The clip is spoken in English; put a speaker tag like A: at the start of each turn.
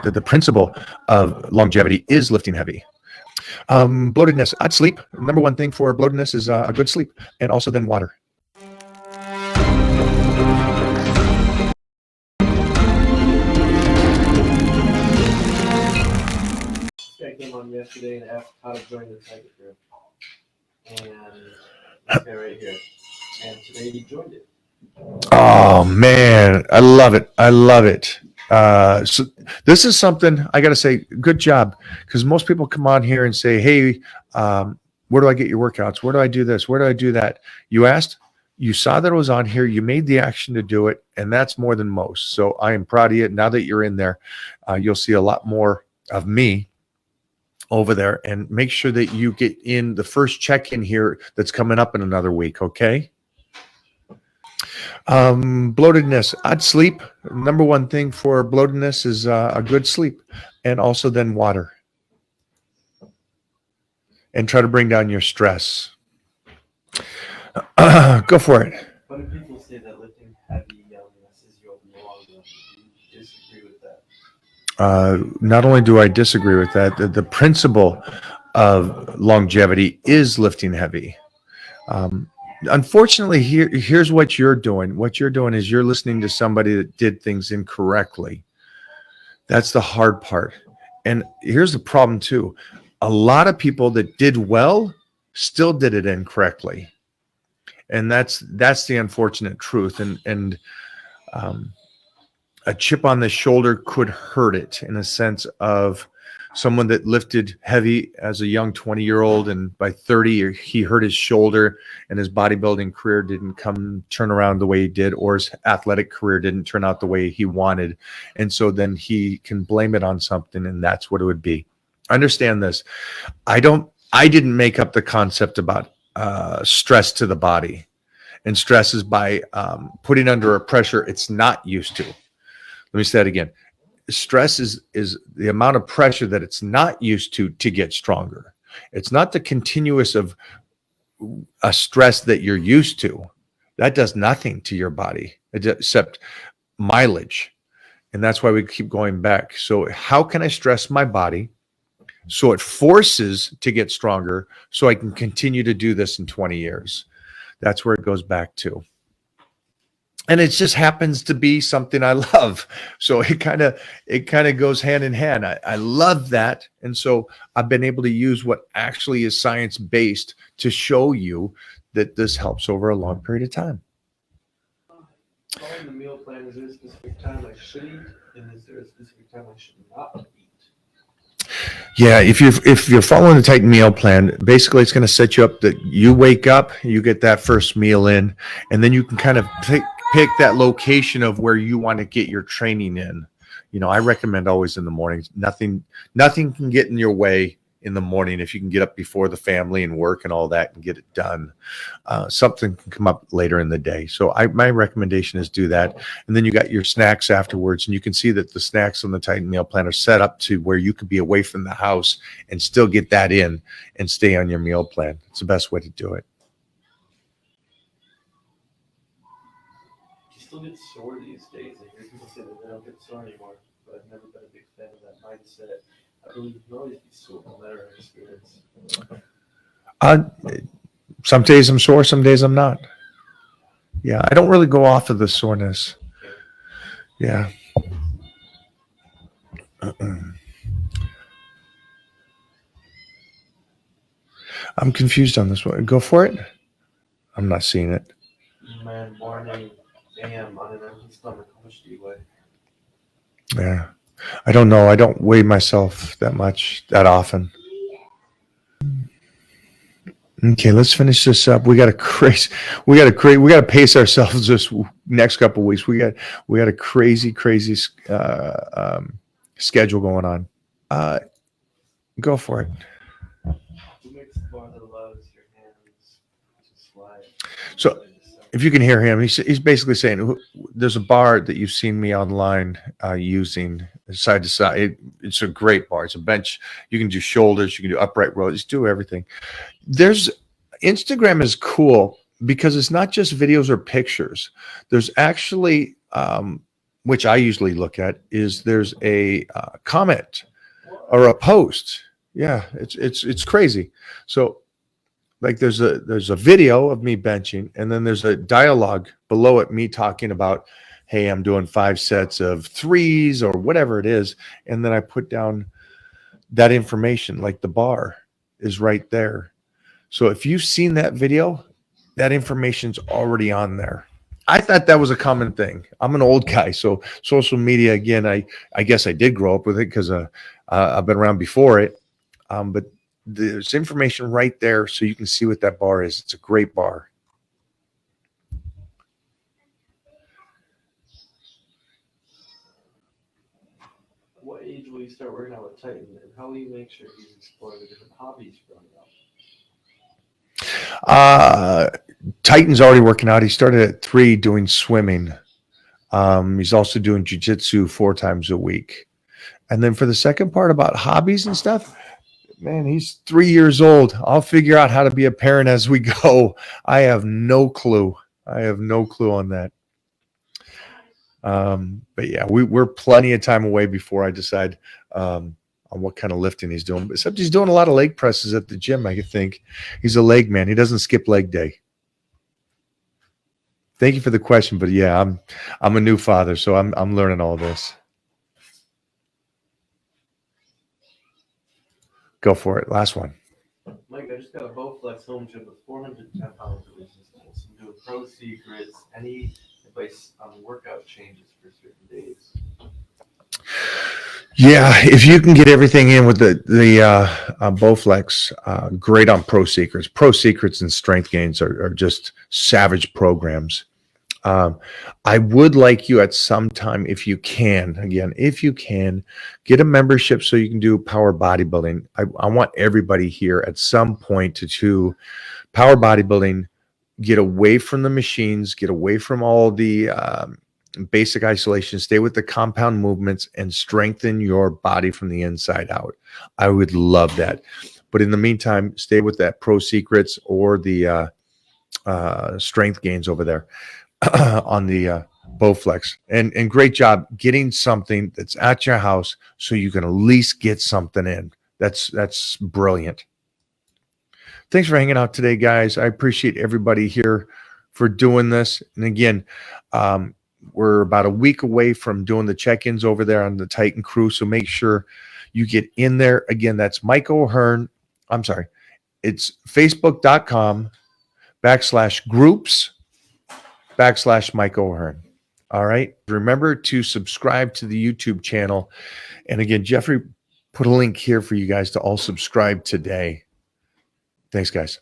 A: the principle of longevity is lifting heavy. Bloatedness, I'd sleep. Number one thing for bloatedness is a good sleep, and also then water.
B: This guy came on yesterday and asked how to join the Tiger group, and this guy right here, and today he joined it.
A: Oh man, I love it. I love it. So this is something I got to say, good job, because most people come on here and say, "Hey, where do I get your workouts? Where do I do this? Where do I do that?" You asked, you saw that it was on here, you made the action to do it, and that's more than most. So I am proud of you. Now that you're in there, you'll see a lot more of me over there, and make sure that you get in the first check-in here that's coming up in another week. Okay. Bloatedness, I'd sleep. Number one thing for bloatedness is a good sleep, and also then water, and try to bring down your stress. Go for it.
B: Why do people say that lifting heavy messes you up in the long run? Do you disagree with that?
A: Not only do I disagree with that, the principle of longevity is lifting heavy. Unfortunately, here's what you're doing. What you're doing is you're listening to somebody that did things incorrectly. That's the hard part. And here's the problem too. A lot of people that did well still did it incorrectly. And that's the unfortunate truth. And a chip on the shoulder could hurt it, in a sense of someone that lifted heavy as a young 20-year-old, and by 30 he hurt his shoulder, and his bodybuilding career didn't turn around the way he did, or his athletic career didn't turn out the way he wanted. And so then he can blame it on something, and that's what it would be. Understand this. I didn't make up the concept about stress to the body. And stress is by putting under a pressure it's not used to. Let me say that again. Stress is the amount of pressure that it's not used to get stronger. It's not the continuous of a stress that you're used to. That does nothing to your body except mileage. And that's why we keep going back. So how can I stress my body so it forces to get stronger, so I can continue to do this in 20 years? That's where it goes back to. And it just happens to be something I love. So it kind of goes hand in hand. I love that. And so I've been able to use what actually is science-based to show you that this helps over a long period of time.
B: Following the meal plan, is there a specific time I should eat? And is there a specific time I should not eat?
A: Yeah, if you're following the Titan meal plan, basically it's going to set you up that you wake up, you get that first meal in, and then you can kind of pick that location of where you want to get your training in. You know, I recommend always in the mornings. Nothing can get in your way in the morning if you can get up before the family and work and all that and get it done. Something can come up later in the day. So my recommendation is do that. And then you got your snacks afterwards, and you can see that the snacks on the Titan meal plan are set up to where you could be away from the house and still get that in and stay on your meal plan. It's the best way to do it.
B: Still get sore these days. I hear people say that they don't get sore anymore, but I've never been a big fan of that mindset. I believe you can always be sore no matter our experience.
A: Some days I'm sore, some days I'm not. Yeah, I don't really go off of the soreness. Yeah. I'm confused on this one. Go for it. I'm not seeing it.
B: Man, morning. Damn, on an empty stomach, how much do you weigh?
A: Yeah, I don't know. I don't weigh myself that often. Okay, let's finish this up. We got to pace ourselves this next couple of weeks. We got a crazy schedule going on. Go for it.
B: Who makes the bar that allows your hands to slide?
A: So, if you can hear him, he's basically saying there's a bar that you've seen me online using side to side. It's a great bar. It's a bench. You can do shoulders. You can do upright rows. Just do everything. Instagram is cool because it's not just videos or pictures. There's actually which I usually look at, is there's a comment or a post. Yeah, it's crazy. So like there's a video of me benching, and then there's a dialogue below it, me talking about, hey, I'm doing 5 sets of 3s or whatever it is, and then I put down that information, like the bar is right there. So if you've seen that video, that information's already on there. I thought that was a common thing. I'm an old guy, so social media, again, I guess I did grow up with it because I've been around before it. But there's information right there so you can see what that bar is. It's a great bar.
B: What age will you start working out with Titan, and how will you make sure he's exploring the different hobbies growing up?
A: Titan's already working out. He started at 3 doing swimming. He's also doing jiu-jitsu 4 times a week. And then for the second part about hobbies and stuff, man, he's 3 years old. I'll figure out how to be a parent as we go. I have no clue. On that. But yeah, we're plenty of time away before I decide on what kind of lifting he's doing. Except he's doing a lot of leg presses at the gym. I think he's a leg man. He doesn't skip leg day. Thank you for the question, but yeah, I'm a new father, so I'm learning all this. Go for it. Last one.
B: Mike, I just got a Bowflex home gym with 410 pounds of resistance. I'm doing pro secrets. Any advice on workout changes for certain days?
A: Yeah, if you can get everything in with the Bowflex, great on Pro Secrets. Pro Secrets and Strength Gains are just savage programs. I would like you at some time, if you can, get a membership so you can do power bodybuilding. I want everybody here at some point to power bodybuilding, get away from the machines, get away from all the basic isolation, stay with the compound movements and strengthen your body from the inside out. I would love that. But in the meantime, stay with that Pro Secrets or the Strength Gains over there on the Bowflex. And great job getting something that's at your house so you can at least get something in. That's brilliant. Thanks for hanging out today, guys. I appreciate everybody here for doing this. And again, we're about a week away from doing the check-ins over there on the Titan crew. So make sure you get in there. Again, that's Mike O'Hearn. I'm sorry. It's facebook.com/groups/Mike O'Hearn. All right. Remember to subscribe to the YouTube channel. And again, Jeffrey put a link here for you guys to all subscribe today. Thanks, guys.